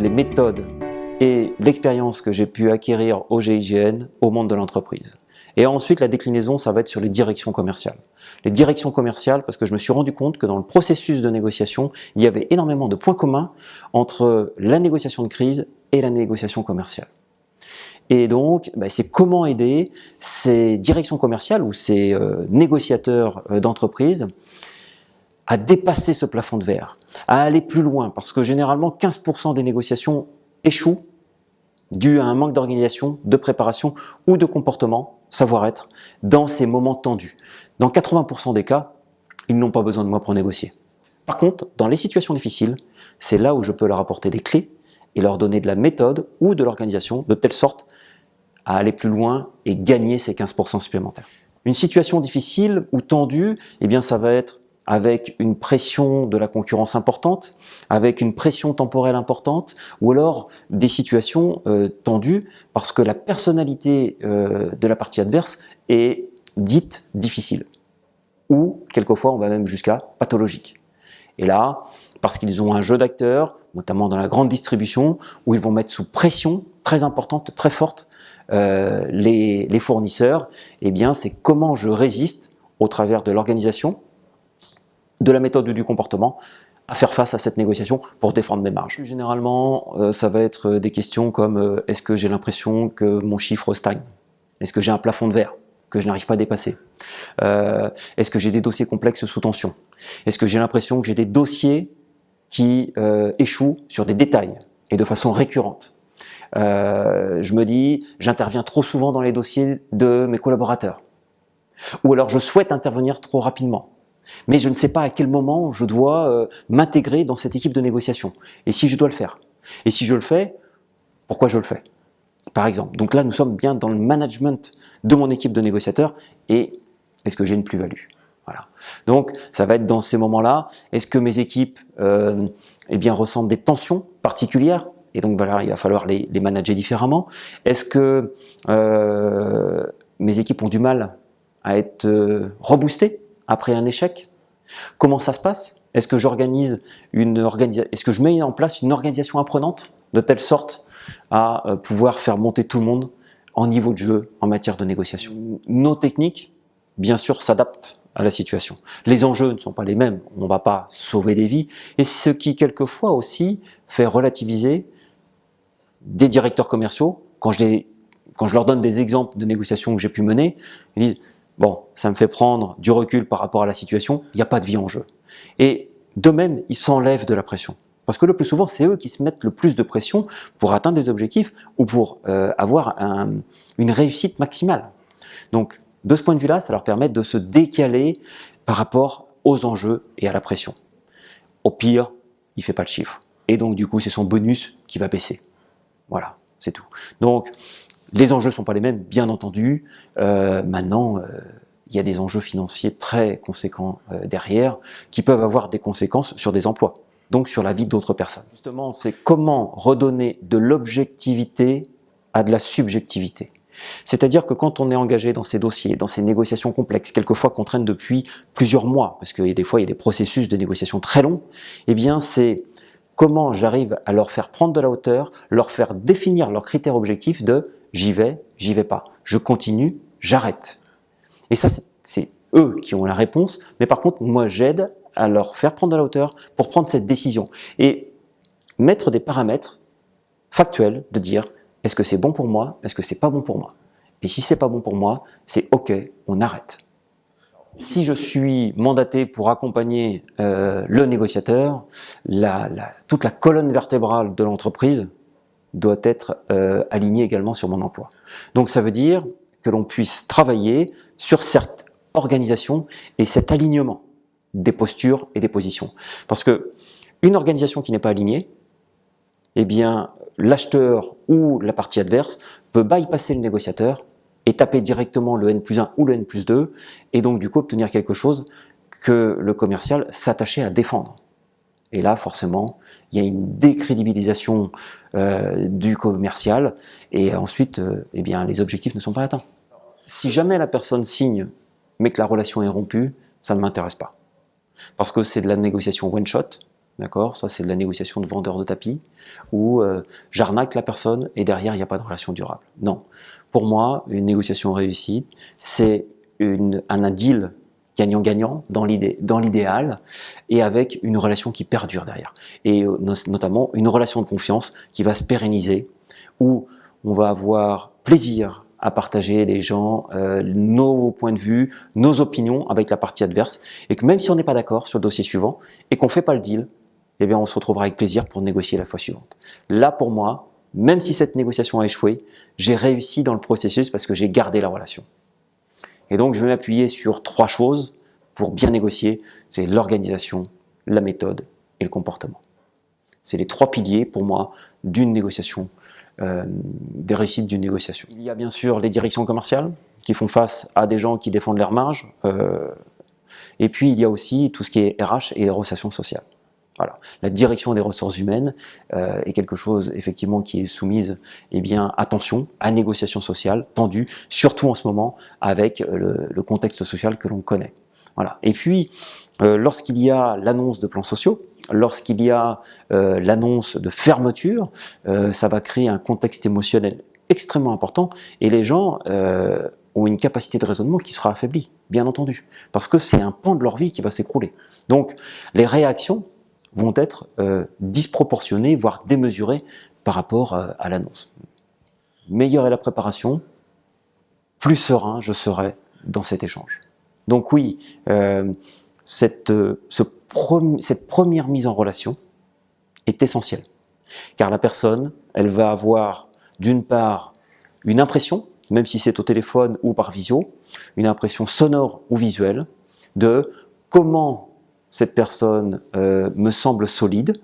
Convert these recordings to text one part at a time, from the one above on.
les méthodes et l'expérience que j'ai pu acquérir au GIGN au monde de l'entreprise. Et ensuite, la déclinaison, ça va être sur les directions commerciales. Les directions commerciales, parce que je me suis rendu compte que dans le processus de négociation, il y avait énormément de points communs entre la négociation de crise et la négociation commerciale. Et donc, c'est comment aider ces directions commerciales ou ces négociateurs d'entreprise à dépasser ce plafond de verre, à aller plus loin, parce que généralement 15% des négociations échouent dû à un manque d'organisation, de préparation ou de comportement, savoir-être, dans ces moments tendus. Dans 80% des cas, ils n'ont pas besoin de moi pour négocier. Par contre, dans les situations difficiles, c'est là où je peux leur apporter des clés et leur donner de la méthode ou de l'organisation de telle sorte à aller plus loin et gagner ces 15% supplémentaires. Une situation difficile ou tendue, ça va être avec une pression de la concurrence importante, avec une pression temporelle importante, ou alors des situations tendues parce que la personnalité de la partie adverse est dite difficile, ou quelquefois on va même jusqu'à pathologique. Et là, parce qu'ils ont un jeu d'acteurs, notamment dans la grande distribution, où ils vont mettre sous pression très importante, très forte, les fournisseurs, c'est comment je résiste au travers de l'organisation, de la méthode ou du comportement, à faire face à cette négociation pour défendre mes marges. Généralement, ça va être des questions comme est-ce que j'ai l'impression que mon chiffre stagne? Est-ce que j'ai un plafond de verre que je n'arrive pas à dépasser? Est-ce que j'ai des dossiers complexes sous tension? Est-ce que j'ai l'impression que j'ai des dossiers qui échouent sur des détails et de façon récurrente? Je me dis, j'interviens trop souvent dans les dossiers de mes collaborateurs. Ou alors je souhaite intervenir trop rapidement. Mais je ne sais pas à quel moment je dois m'intégrer dans cette équipe de négociation. Et si je dois le faire. Et si je le fais, pourquoi je le fais? Par exemple. Donc là, nous sommes bien dans le management de mon équipe de négociateurs. Et est-ce que j'ai une plus-value? Voilà. Donc, ça va être dans ces moments-là. Est-ce que mes équipes ressentent des tensions particulières? Et donc voilà, il va falloir les manager différemment. Est-ce que mes équipes ont du mal à être reboostées après un échec? Comment ça se passe? Est-ce que est-ce que je mets en place une organisation apprenante de telle sorte à pouvoir faire monter tout le monde en niveau de jeu en matière de négociation? Nos techniques, bien sûr, s'adaptent à la situation. Les enjeux ne sont pas les mêmes, on ne va pas sauver des vies, et ce qui quelquefois aussi fait relativiser des directeurs commerciaux, quand je leur donne des exemples de négociations que j'ai pu mener, ils disent bon, ça me fait prendre du recul par rapport à la situation, il n'y a pas de vie en jeu. Et de même, ils s'enlèvent de la pression. Parce que le plus souvent, c'est eux qui se mettent le plus de pression pour atteindre des objectifs ou pour avoir une réussite maximale. Donc, de ce point de vue-là, ça leur permet de se décaler par rapport aux enjeux et à la pression. Au pire, il ne fait pas de chiffre. Et donc, du coup, c'est son bonus qui va baisser. Voilà, c'est tout. Donc, les enjeux ne sont pas les mêmes, bien entendu. Maintenant, il y a des enjeux financiers très conséquents derrière qui peuvent avoir des conséquences sur des emplois, donc sur la vie d'autres personnes. Justement, c'est comment redonner de l'objectivité à de la subjectivité. C'est-à-dire que quand on est engagé dans ces dossiers, dans ces négociations complexes, quelquefois qu'on traîne depuis plusieurs mois, parce que des fois il y a des processus de négociation très longs, c'est comment j'arrive à leur faire prendre de la hauteur, leur faire définir leurs critères objectifs de j'y vais pas, je continue, j'arrête. Et ça, c'est eux qui ont la réponse, mais par contre, moi, j'aide à leur faire prendre de la hauteur pour prendre cette décision. Et mettre des paramètres factuels de dire est-ce que c'est bon pour moi, est-ce que c'est pas bon pour moi. Et si c'est pas bon pour moi, c'est ok, on arrête. Si je suis mandaté pour accompagner le négociateur, toute la colonne vertébrale de l'entreprise doit être alignée également sur mon emploi. Donc ça veut dire que l'on puisse travailler sur cette organisation et cet alignement des postures et des positions. Parce que une organisation qui n'est pas alignée, l'acheteur ou la partie adverse peut bypasser le négociateur et taper directement le N+1 ou le N+2 et donc du coup obtenir quelque chose que le commercial s'attachait à défendre. Et là, forcément, il y a une décrédibilisation du commercial et ensuite, les objectifs ne sont pas atteints. Si jamais la personne signe, mais que la relation est rompue, ça ne m'intéresse pas. Parce que c'est de la négociation one-shot D'accord, ça c'est de la négociation de vendeur de tapis, où j'arnaque la personne et derrière il n'y a pas de relation durable. Non, pour moi, une négociation réussie, c'est un deal gagnant-gagnant dans l'idéal et avec une relation qui perdure derrière. Et notamment une relation de confiance qui va se pérenniser, où on va avoir plaisir à partager les gens, nos points de vue, nos opinions avec la partie adverse, et que même si on n'est pas d'accord sur le dossier suivant et qu'on ne fait pas le deal, eh bien on se retrouvera avec plaisir pour négocier la fois suivante. Là, pour moi, même si cette négociation a échoué, j'ai réussi dans le processus parce que j'ai gardé la relation. Et donc, je vais m'appuyer sur 3 choses pour bien négocier. C'est l'organisation, la méthode et le comportement. C'est les 3 piliers, pour moi, d'une négociation, des réussites d'une négociation. Il y a bien sûr les directions commerciales qui font face à des gens qui défendent leurs marges. Et puis, il y a aussi tout ce qui est RH et les relations sociales. Voilà. La direction des ressources humaines est quelque chose effectivement qui est soumise, eh bien, attention, à négociation sociale tendue, surtout en ce moment avec le contexte social que l'on connaît. Voilà. Et puis, lorsqu'il y a l'annonce de plans sociaux, lorsqu'il y a l'annonce de fermeture, ça va créer un contexte émotionnel extrêmement important et les gens ont une capacité de raisonnement qui sera affaiblie, bien entendu, parce que c'est un pan de leur vie qui va s'écrouler. Donc, les réactions vont être disproportionnées, voire démesurées par rapport à l'annonce. Meilleure est la préparation, plus serein je serai dans cet échange. Donc oui, cette première mise en relation est essentielle, car la personne, elle va avoir d'une part une impression, même si c'est au téléphone ou par visio, une impression sonore ou visuelle de comment cette personne me semble solide,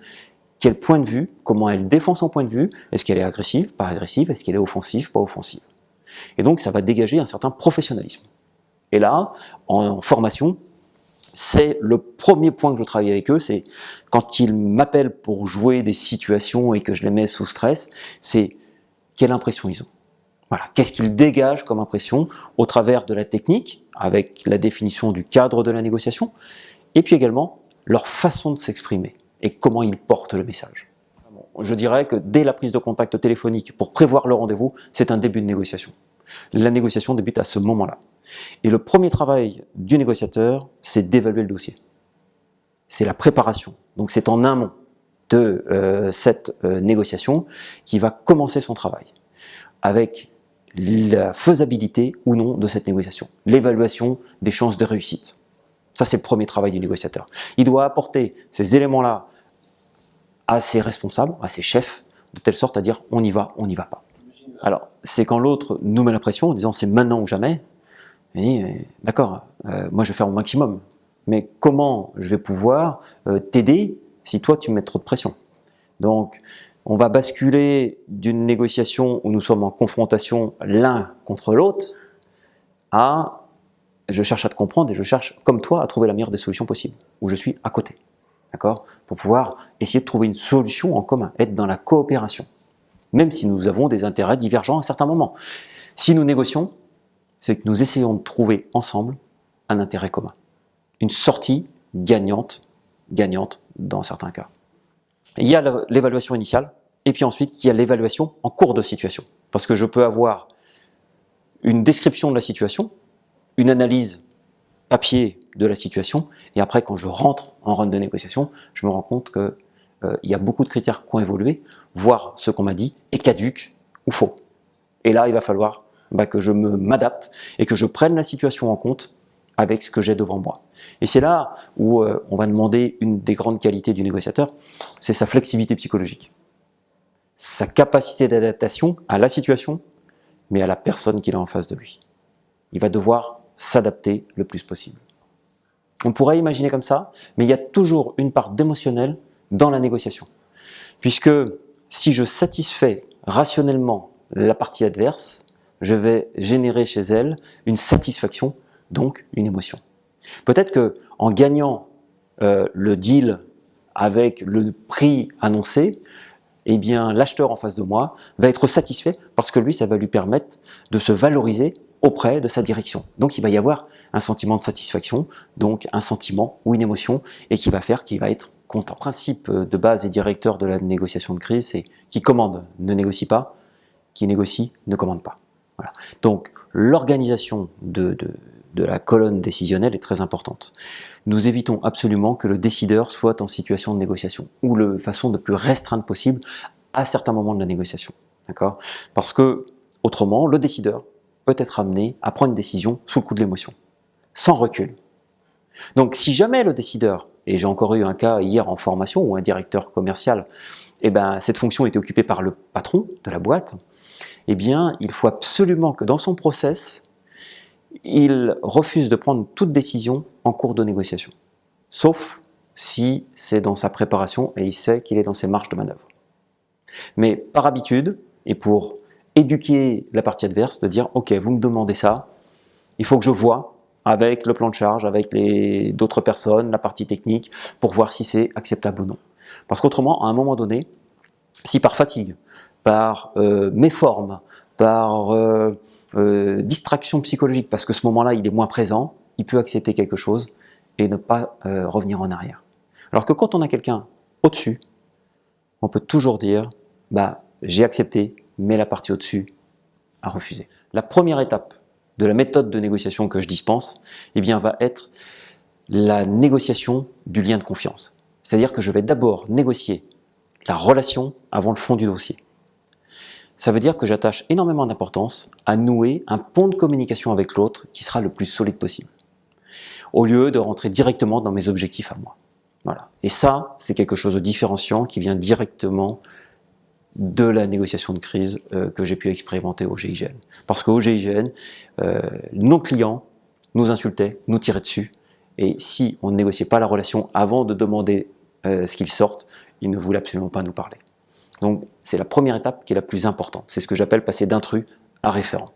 quel point de vue, comment elle défend son point de vue, est-ce qu'elle est agressive, pas agressive, est-ce qu'elle est offensive, pas offensive. Et donc ça va dégager un certain professionnalisme. Et là, en formation, c'est le premier point que je travaille avec eux, c'est quand ils m'appellent pour jouer des situations et que je les mets sous stress, c'est quelle impression ils ont. Voilà, qu'est-ce qu'ils dégagent comme impression au travers de la technique, avec la définition du cadre de la négociation, et puis également leur façon de s'exprimer et comment ils portent le message. Je dirais que dès la prise de contact téléphonique pour prévoir le rendez-vous, c'est un début de négociation. La négociation débute à ce moment-là. Et le premier travail du négociateur, c'est d'évaluer le dossier. C'est la préparation. Donc c'est en amont de cette négociation qui va commencer son travail, avec la faisabilité ou non de cette négociation, l'évaluation des chances de réussite. Ça, c'est le premier travail du négociateur. Il doit apporter ces éléments-là à ses responsables, à ses chefs, de telle sorte à dire on y va pas. Alors, c'est quand l'autre nous met la pression en disant c'est maintenant ou jamais. Il dit d'accord, moi je vais faire mon maximum, mais comment je vais pouvoir t'aider si toi tu me mets trop de pression? Donc, on va basculer d'une négociation où nous sommes en confrontation l'un contre l'autre à je cherche à te comprendre et je cherche, comme toi, à trouver la meilleure des solutions possibles, où je suis à côté, d'accord, pour pouvoir essayer de trouver une solution en commun, être dans la coopération, même si nous avons des intérêts divergents à certains moments. Si nous négocions, c'est que nous essayons de trouver ensemble un intérêt commun, une sortie gagnante dans certains cas. Il y a l'évaluation initiale, et puis ensuite il y a l'évaluation en cours de situation, parce que je peux avoir une description de la situation, une analyse papier de la situation, et après quand je rentre en run de négociation, je me rends compte que il y a beaucoup de critères qui ont évolué, voire ce qu'on m'a dit est caduque ou faux. Et là, il va falloir que je m'adapte et que je prenne la situation en compte avec ce que j'ai devant moi. Et c'est là où on va demander une des grandes qualités du négociateur, c'est sa flexibilité psychologique, sa capacité d'adaptation à la situation, mais à la personne qu'il a en face de lui. Il va devoir s'adapter le plus possible. On pourrait imaginer comme ça, mais il y a toujours une part d'émotionnel dans la négociation. Puisque si je satisfais rationnellement la partie adverse, je vais générer chez elle une satisfaction, donc une émotion. Peut-être qu'en gagnant le deal avec le prix annoncé, eh bien l'acheteur en face de moi va être satisfait parce que lui, ça va lui permettre de se valoriser auprès de sa direction. Donc il va y avoir un sentiment de satisfaction, donc un sentiment ou une émotion, et qui va faire qu'il va être comptant. Le principe de base et directeur de la négociation de crise, c'est qui commande ne négocie pas, qui négocie ne commande pas. Voilà. Donc l'organisation de la colonne décisionnelle est très importante. Nous évitons absolument que le décideur soit en situation de négociation, ou de façon de plus restreinte possible à certains moments de la négociation. D'accord ? Parce que, autrement, le décideur peut être amené à prendre une décision sous le coup de l'émotion, sans recul. Donc si jamais le décideur, et j'ai encore eu un cas hier en formation où un directeur commercial, cette fonction était occupée par le patron de la boîte, il faut absolument que dans son process, il refuse de prendre toute décision en cours de négociation. Sauf si c'est dans sa préparation et il sait qu'il est dans ses marges de manœuvre. Mais par habitude, et pour éduquer la partie adverse, de dire « Ok, vous me demandez ça, il faut que je vois avec le plan de charge, avec d'autres personnes, la partie technique, pour voir si c'est acceptable ou non. » Parce qu'autrement, à un moment donné, si par fatigue, par méforme, par distraction psychologique, parce que ce moment-là, il est moins présent, il peut accepter quelque chose et ne pas revenir en arrière. Alors que quand on a quelqu'un au-dessus, on peut toujours dire « j'ai accepté, mais la partie au-dessus a refusé ». La première étape de la méthode de négociation que je dispense, va être la négociation du lien de confiance. C'est-à-dire que je vais d'abord négocier la relation avant le fond du dossier. Ça veut dire que j'attache énormément d'importance à nouer un pont de communication avec l'autre qui sera le plus solide possible, au lieu de rentrer directement dans mes objectifs à moi. Voilà. Et ça, c'est quelque chose de différenciant qui vient directement de la négociation de crise que j'ai pu expérimenter au GIGN. Parce qu'au GIGN, nos clients nous insultaient, nous tiraient dessus, et si on ne négociait pas la relation avant de demander ce qu'ils sortent, ils ne voulaient absolument pas nous parler. Donc c'est la première étape qui est la plus importante. C'est ce que j'appelle passer d'intrus à référent.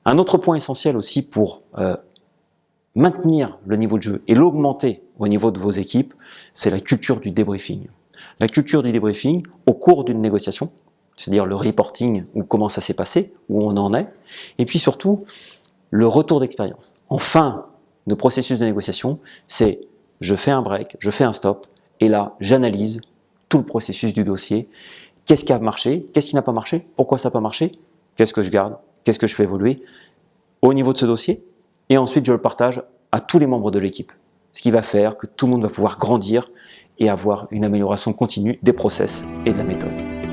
Un autre point essentiel aussi pour maintenir le niveau de jeu et l'augmenter au niveau de vos équipes, c'est la culture du débriefing. La culture du débriefing au cours d'une négociation, c'est-à-dire le reporting, ou comment ça s'est passé, où on en est, et puis surtout le retour d'expérience. En fin de processus de négociation, c'est je fais un break, je fais un stop, et là j'analyse tout le processus du dossier. Qu'est-ce qui a marché? Qu'est-ce qui n'a pas marché? Pourquoi ça n'a pas marché? Qu'est-ce que je garde? Qu'est-ce que je fais évoluer au niveau de ce dossier? Et ensuite, je le partage à tous les membres de l'équipe. Ce qui va faire que tout le monde va pouvoir grandir et avoir une amélioration continue des process et de la méthode.